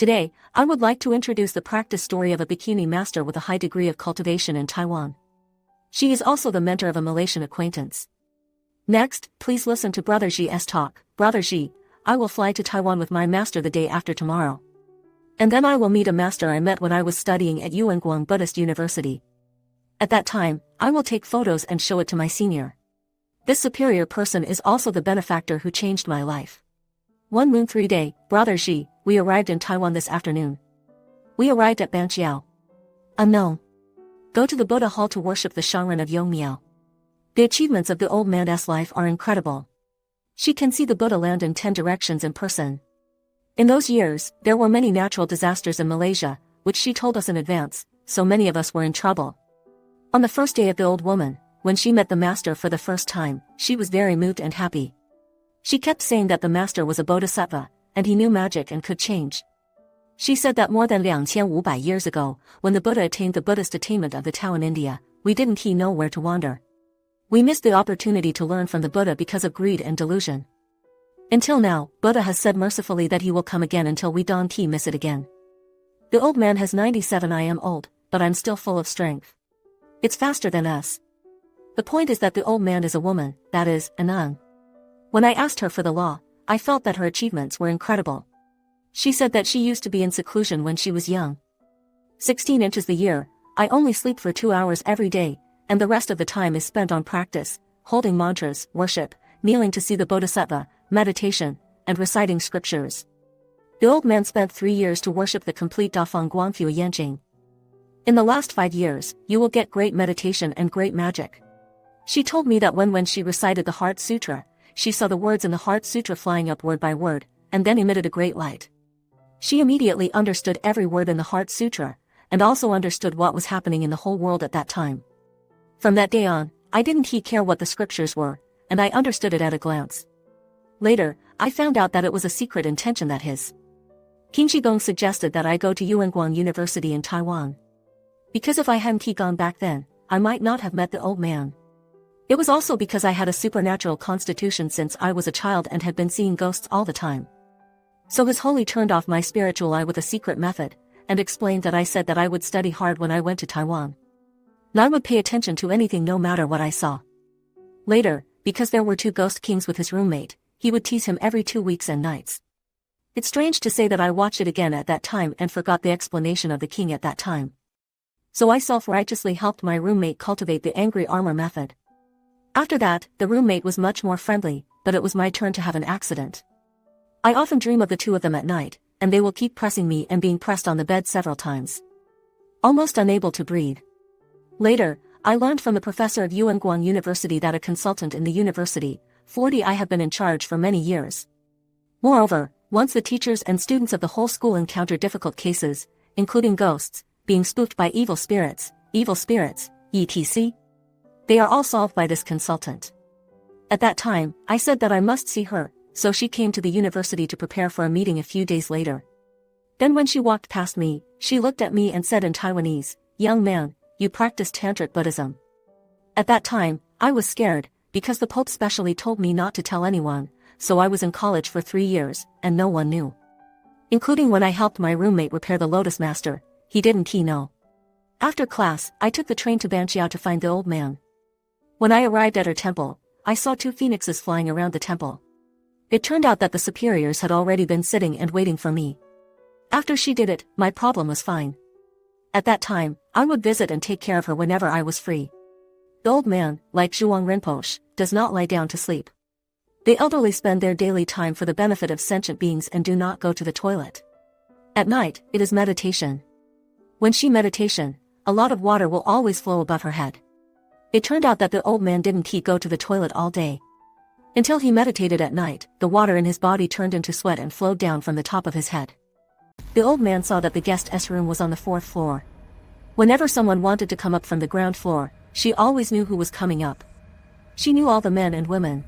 Today, I would like to introduce the practice story of a bikini master with a high degree of cultivation in Taiwan. She is also the mentor of a Malaysian acquaintance. Next, please listen to Brother Xi's talk. Brother Xi, I will fly to Taiwan with my master the day after tomorrow. And then I will meet a master I met when I was studying at Guanyin Buddhist University. At that time, I will take photos and show it to my senior. This superior person is also the benefactor who changed my life. 1 Moon 3 Day, Brother Xi, we arrived in Taiwan this afternoon. We arrived at Banqiao. Unknown. Go to the Buddha Hall to worship the Shangren of Yongmiao. The achievements of the old man's life are incredible. She can see the Buddha land in 10 directions in person. In those years, there were many natural disasters in Malaysia, which she told us in advance, so many of us were in trouble. On the first day of the old woman, when she met the master for the first time, she was very moved and happy. She kept saying that the master was a bodhisattva, and he knew magic and could change. She said that more than 2500 years ago, when the Buddha attained the Buddhist attainment of the Tao in India, we didn't know where to wander. We missed the opportunity to learn from the Buddha because of greed and delusion. Until now, Buddha has said mercifully that he will come again until we don't miss it again. The old man has 97. I am old, but I'm still full of strength. It's faster than us. The point is that the old man is a woman, that is, a nun. When I asked her for the law, I felt that her achievements were incredible. She said that she used to be in seclusion when she was young. 16 inches the year, I only sleep for 2 hours every day, and the rest of the time is spent on practice, holding mantras, worship, kneeling to see the bodhisattva, meditation, and reciting scriptures. The old man spent 3 years to worship the complete Dafeng Guangfu Yanjing. In the last 5 years, you will get great meditation and great magic. She told me that when she recited the Heart Sutra, she saw the words in the Heart Sutra flying up word by word, and then emitted a great light. She immediately understood every word in the Heart Sutra, and also understood what was happening in the whole world at that time. From that day on, I didn't care what the scriptures were, and I understood it at a glance. Later, I found out that it was a secret intention that his King Shigong suggested that I go to Guanyin University in Taiwan. Because if I hadn't gone back then, I might not have met the old man. It was also because I had a supernatural constitution since I was a child and had been seeing ghosts all the time. So His Holy turned off my spiritual eye with a secret method, and explained that I said that I would study hard when I went to Taiwan. And I would pay attention to anything no matter what I saw. Later, because there were 2 ghost kings with his roommate, he would tease him every 2 weeks and nights. It's strange to say that I watched it again at that time and forgot the explanation of the king at that time. So I self-righteously helped my roommate cultivate the angry armor method. After that, the roommate was much more friendly, but it was my turn to have an accident. I often dream of the 2 of them at night, and they will keep pressing me and being pressed on the bed several times. Almost unable to breathe. Later, I learned from the professor of Guanyin University that a consultant in the university, 40 I have been in charge for many years. Moreover, once the teachers and students of the whole school encounter difficult cases, including ghosts, being spooked by evil spirits, etc., they are all solved by this consultant. At that time, I said that I must see her, so she came to the university to prepare for a meeting a few days later. Then when she walked past me, she looked at me and said in Taiwanese, "Young man, you practice Tantric Buddhism." At that time, I was scared, because the Pope specially told me not to tell anyone, so I was in college for 3 years, and no one knew. Including when I helped my roommate repair the Lotus Master, he didn't know. After class, I took the train to Banqiao to find the old man. When I arrived at her temple, I saw 2 phoenixes flying around the temple. It turned out that the superiors had already been sitting and waiting for me. After she did it, my problem was fine. At that time, I would visit and take care of her whenever I was free. The old man, like Zhuang Rinpoche, does not lie down to sleep. The elderly spend their daily time for the benefit of sentient beings and do not go to the toilet. At night, it is meditation. When she meditation, a lot of water will always flow above her head. It turned out that the old man didn't go to the toilet all day. Until he meditated at night, the water in his body turned into sweat and flowed down from the top of his head. The old man saw that the guest's room was on the 4th floor. Whenever someone wanted to come up from the ground floor, she always knew who was coming up. She knew all the men and women.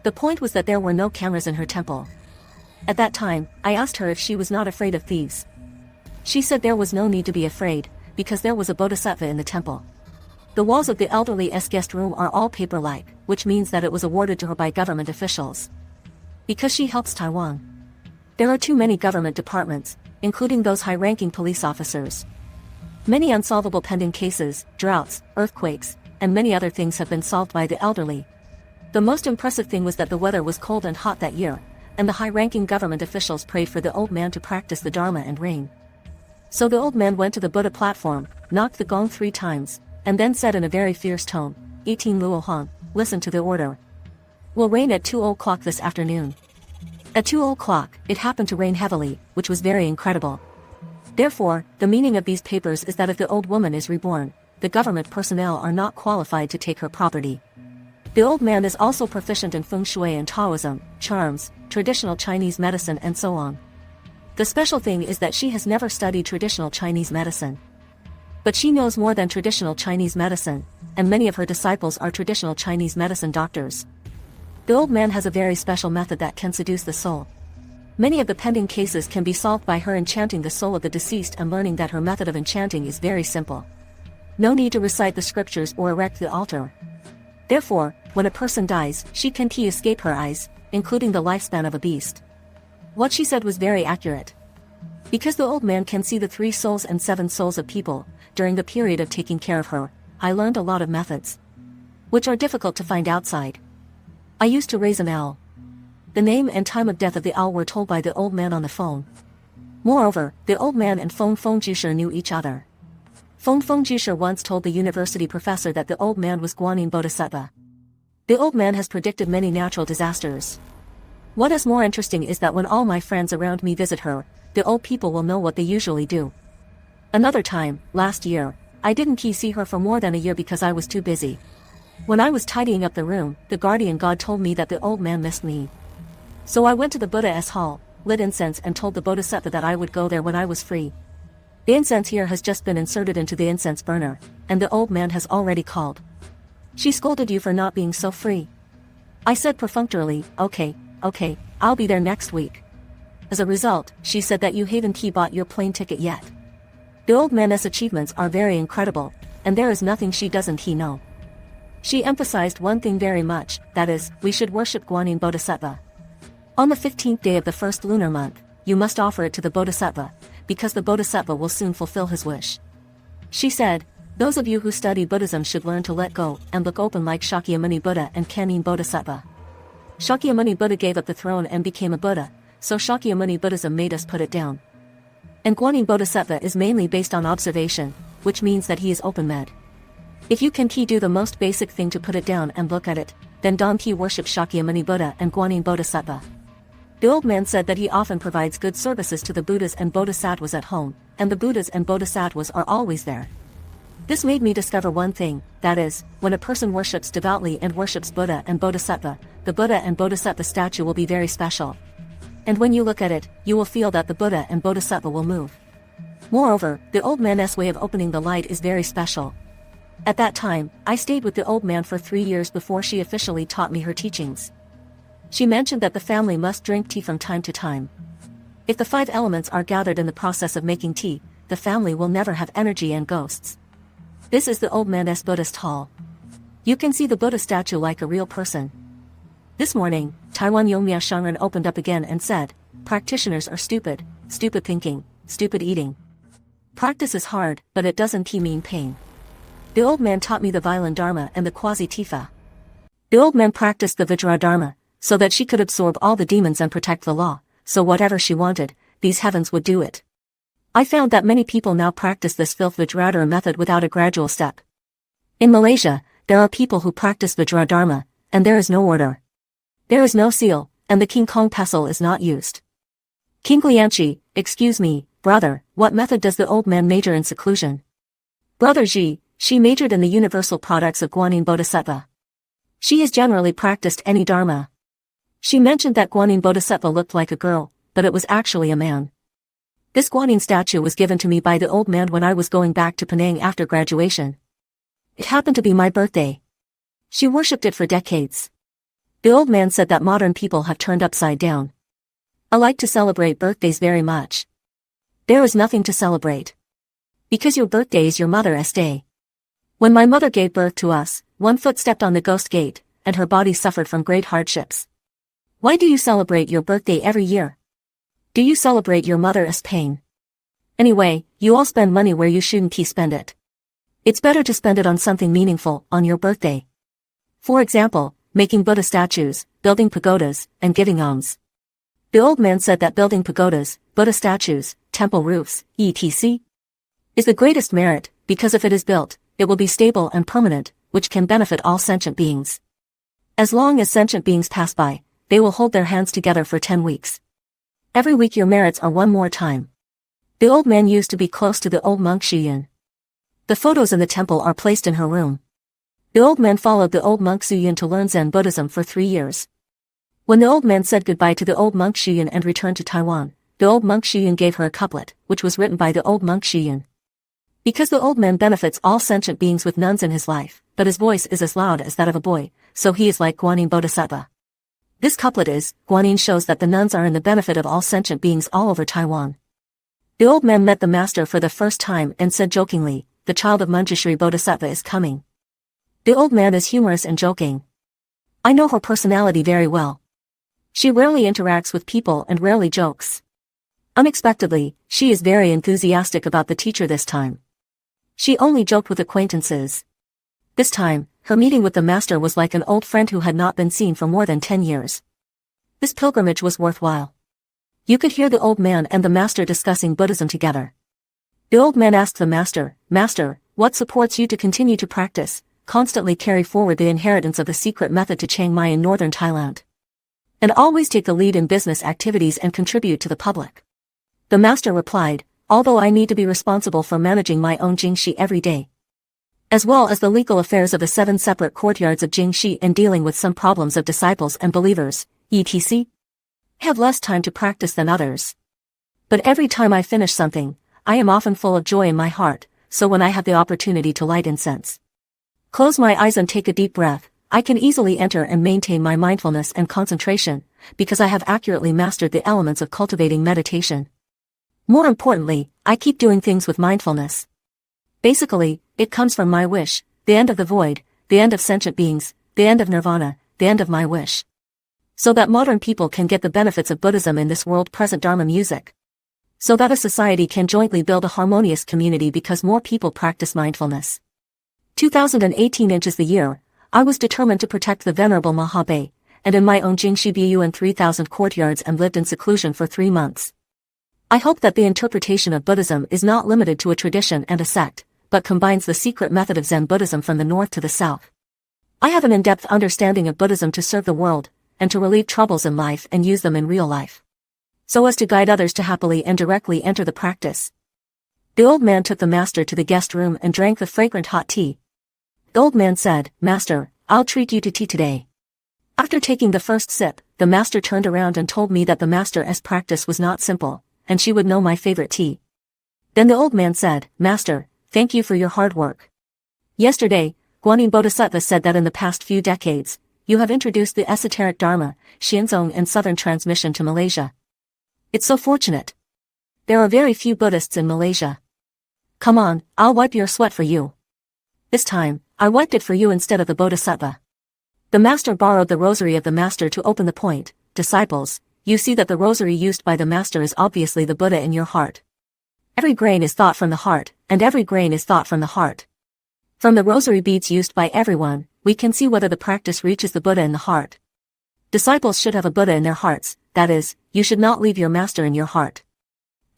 The point was that there were no cameras in her temple. At that time, I asked her if she was not afraid of thieves. She said there was no need to be afraid, because there was a bodhisattva in the temple. The walls of the elderly's guest room are all paper-like, which means that it was awarded to her by government officials. Because she helps Taiwan. There are too many government departments, including those high-ranking police officers. Many unsolvable pending cases, droughts, earthquakes, and many other things have been solved by the elderly. The most impressive thing was that the weather was cold and hot that year, and the high-ranking government officials prayed for the old man to practice the Dharma and rain. So the old man went to the Buddha platform, knocked the gong 3 times, and then said in a very fierce tone, 18 Luo Han, listen to the order. Will rain at 2:00 this afternoon. At 2:00, it happened to rain heavily, which was very incredible. Therefore, the meaning of these papers is that if the old woman is reborn, the government personnel are not qualified to take her property. The old man is also proficient in feng shui and Taoism, charms, traditional Chinese medicine and so on. The special thing is that she has never studied traditional Chinese medicine. But she knows more than traditional Chinese medicine, and many of her disciples are traditional Chinese medicine doctors. The old man has a very special method that can seduce the soul. Many of the pending cases can be solved by her enchanting the soul of the deceased and learning that her method of enchanting is very simple. No need to recite the scriptures or erect the altar. Therefore, when a person dies, she can escape her eyes, including the lifespan of a beast. What she said was very accurate. Because the old man can see the 3 souls and 7 souls of people, during the period of taking care of her, I learned a lot of methods, which are difficult to find outside. I used to raise an owl. The name and time of death of the owl were told by the old man on the phone. Moreover, the old man and Feng Jusher knew each other. Feng Jusher once told the university professor that the old man was Guanyin Bodhisattva. The old man has predicted many natural disasters. What is more interesting is that when all my friends around me visit her, the old people will know what they usually do. Another time, last year, I didn't see her for more than a year because I was too busy. When I was tidying up the room, the guardian god told me that the old man missed me. So I went to the Buddha's hall, lit incense and told the Bodhisattva that I would go there when I was free. The incense here has just been inserted into the incense burner, and the old man has already called. She scolded you for not being so free. I said perfunctorily, okay, I'll be there next week. As a result, she said that you haven't bought your plane ticket yet. The old man's achievements are very incredible, and there is nothing she doesn't know. She emphasized one thing very much, that is, we should worship Guanyin Bodhisattva. On the 15th day of the first lunar month, you must offer it to the Bodhisattva, because the Bodhisattva will soon fulfill his wish. She said, those of you who study Buddhism should learn to let go and look open like Shakyamuni Buddha and Guanyin Bodhisattva. Shakyamuni Buddha gave up the throne and became a Buddha, so Shakyamuni Buddhism made us put it down. And Guanyin Bodhisattva is mainly based on observation, which means that he is open-med. If you can do the most basic thing to put it down and look at it, then don't worship Shakyamuni Buddha and Guanyin Bodhisattva. The old man said that he often provides good services to the Buddhas and Bodhisattvas at home, and the Buddhas and Bodhisattvas are always there. This made me discover one thing, that is, when a person worships devoutly and worships Buddha and Bodhisattva, the Buddha and Bodhisattva statue will be very special. And when you look at it, you will feel that the Buddha and Bodhisattva will move. Moreover, the old man's way of opening the light is very special. At that time, I stayed with the old man for 3 years before she officially taught me her teachings. She mentioned that the family must drink tea from time to time. If the 5 elements are gathered in the process of making tea, the family will never have energy and ghosts. This is the old man's Buddhist hall. You can see the Buddha statue like a real person. This morning, Taiwan Yongmia Shangren opened up again and said, practitioners are stupid, stupid thinking, stupid eating. Practice is hard, but it doesn't mean pain. The old man taught me the violent Dharma and the quasi-tifa. The old man practiced the Vajra Dharma, so that she could absorb all the demons and protect the law, so whatever she wanted, these heavens would do it. I found that many people now practice this filth Vajradhara method without a gradual step. In Malaysia, there are people who practice Vajra Dharma, and there is no order. There is no seal, and the King Kong pestle is not used. King Lianchi, excuse me, brother, what method does the old man major in seclusion? Brother Ji, she majored in the universal products of Guanyin Bodhisattva. She has generally practiced any Dharma. She mentioned that Guanyin Bodhisattva looked like a girl, but it was actually a man. This Guanyin statue was given to me by the old man when I was going back to Penang after graduation. It happened to be my birthday. She worshipped it for decades. The old man said that modern people have turned upside down. I like to celebrate birthdays very much. There is nothing to celebrate. Because your birthday is your mother's day. When my mother gave birth to us, one foot stepped on the ghost gate, and her body suffered from great hardships. Why do you celebrate your birthday every year? Do you celebrate your mother's pain? Anyway, you all spend money where you shouldn't spend it. It's better to spend it on something meaningful, on your birthday. For example, making Buddha statues, building pagodas, and giving alms. The old man said that building pagodas, Buddha statues, temple roofs, etc. is the greatest merit, because if it is built, it will be stable and permanent, which can benefit all sentient beings. As long as sentient beings pass by, they will hold their hands together for 10 weeks. Every week your merits are one more time. The old man used to be close to the old monk Xuyan. The photos in the temple are placed in her room. The old man followed the old monk Xuyan to learn Zen Buddhism for 3 years. When the old man said goodbye to the old monk Xuyan and returned to Taiwan, the old monk Xuyan gave her a couplet, which was written by the old monk Xuyan. Because the old man benefits all sentient beings with nuns in his life, but his voice is as loud as that of a boy, so he is like Guanyin Bodhisattva. This couplet is, Guanyin shows that the nuns are in the benefit of all sentient beings all over Taiwan. The old man met the master for the first time and said jokingly, the child of Manjushri Bodhisattva is coming. The old man is humorous and joking. I know her personality very well. She rarely interacts with people and rarely jokes. Unexpectedly, she is very enthusiastic about the teacher this time. She only joked with acquaintances. This time, her meeting with the master was like an old friend who had not been seen for more than 10 years. This pilgrimage was worthwhile. You could hear the old man and the master discussing Buddhism together. The old man asked the master, Master, what supports you to continue to practice, constantly carry forward the inheritance of the secret method to Chiang Mai in northern Thailand, and always take the lead in business activities and contribute to the public? The master replied, although I need to be responsible for managing my own Jingxi every day, as well as the legal affairs of the 7 separate courtyards of Jingxi and dealing with some problems of disciples and believers, etc., have less time to practice than others. But every time I finish something, I am often full of joy in my heart, so when I have the opportunity to light incense, close my eyes and take a deep breath, I can easily enter and maintain my mindfulness and concentration, because I have accurately mastered the elements of cultivating meditation. More importantly, I keep doing things with mindfulness. Basically, it comes from my wish, the end of the void, the end of sentient beings, the end of nirvana, the end of my wish. So that modern people can get the benefits of Buddhism in this world-present Dharma music. So that a society can jointly build a harmonious community because more people practice mindfulness. 2018 is the year, I was determined to protect the Venerable Mahabay, and in my own Jingxi Bu and 3,000 courtyards and lived in seclusion for 3 months. I hope that the interpretation of Buddhism is not limited to a tradition and a sect, but combines the secret method of Zen Buddhism from the north to the south. I have an in-depth understanding of Buddhism to serve the world, and to relieve troubles in life and use them in real life, so as to guide others to happily and directly enter the practice. The old man took the master to the guest room and drank the fragrant hot tea. The old man said, Master, I'll treat you to tea today. After taking the first sip, the master turned around and told me that the master's practice was not simple, and she would know my favorite tea. Then the old man said, Master, thank you for your hard work. Yesterday, Guanyin Bodhisattva said that in the past few decades, you have introduced the Esoteric Dharma, Xianzong and Southern Transmission to Malaysia. It's so fortunate. There are very few Buddhists in Malaysia. Come on, I'll wipe your sweat for you. This time, I wiped it for you instead of the Bodhisattva. The master borrowed the rosary of the master to open the point. Disciples, you see that the rosary used by the master is obviously the Buddha in your heart. Every grain is thought from the heart, and every grain is thought from the heart. From the rosary beads used by everyone, we can see whether the practice reaches the Buddha in the heart. Disciples should have a Buddha in their hearts, that is, you should not leave your master in your heart.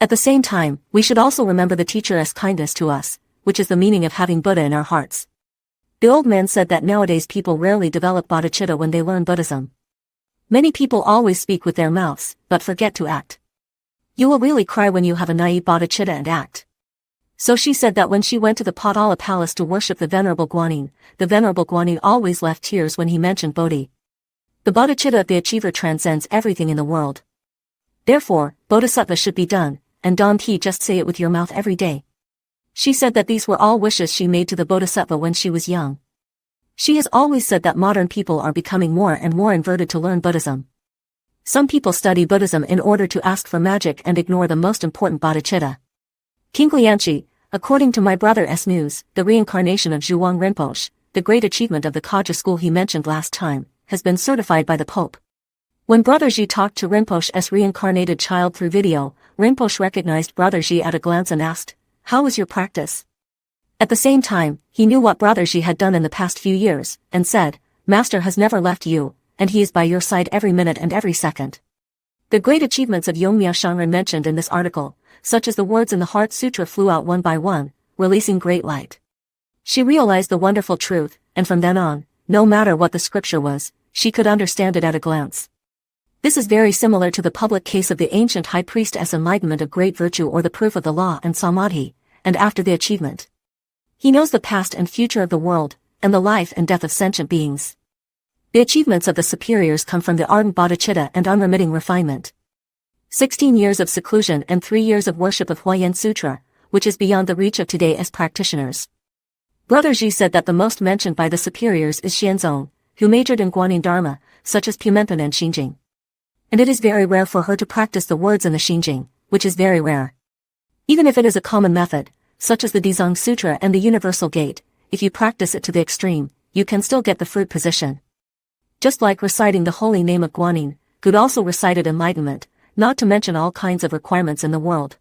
At the same time, we should also remember the teacher's kindness to us, which is the meaning of having Buddha in our hearts. The old man said that nowadays people rarely develop bodhicitta when they learn Buddhism. Many people always speak with their mouths, but forget to act. You will really cry when you have a naive bodhicitta and act. So she said that when she went to the Potala palace to worship the Venerable Guanyin always left tears when he mentioned Bodhi. The bodhicitta of the achiever transcends everything in the world. Therefore, bodhisattva should be done, and don't just say it with your mouth every day. She said that these were all wishes she made to the bodhisattva when she was young. She has always said that modern people are becoming more and more inverted to learn Buddhism. Some people study Buddhism in order to ask for magic and ignore the most important bodhicitta. King Lianchi, according to my brother's news, the reincarnation of Zhuang Rinpoche, the great achievement of the Kaja school he mentioned last time, has been certified by the Pope. When Brother Ji talked to Rinpoche's reincarnated child through video, Rinpoche recognized Brother Ji at a glance and asked, "How was your practice?" At the same time, he knew what Brother Ji had done in the past few years, and said, "Master has never left you, and he is by your side every minute and every second." The great achievements of Yongmya Shangren mentioned in this article, such as the words in the Heart Sutra, flew out one by one, releasing great light. She realized the wonderful truth, and from then on, no matter what the scripture was, she could understand it at a glance. This is very similar to the public case of the ancient high priestess enlightenment of great virtue or the proof of the law and samadhi, and after the achievement. He knows the past and future of the world, and the life and death of sentient beings. The achievements of the superiors come from the ardent bodhicitta and unremitting refinement. 16 years of seclusion and 3 years of worship of Huayan Sutra, which is beyond the reach of today's practitioners. Brother Ji said that the most mentioned by the superiors is Xianzong, who majored in Guanyin Dharma, such as Pumenpan and Xinjing. And it is very rare for her to practice the words in the Xinjing, which is very rare. Even if it is a common method, such as the Dizang Sutra and the Universal Gate, if you practice it to the extreme, you can still get the fruit position. Just like reciting the holy name of Guanyin, could also recited enlightenment, not to mention all kinds of requirements in the world.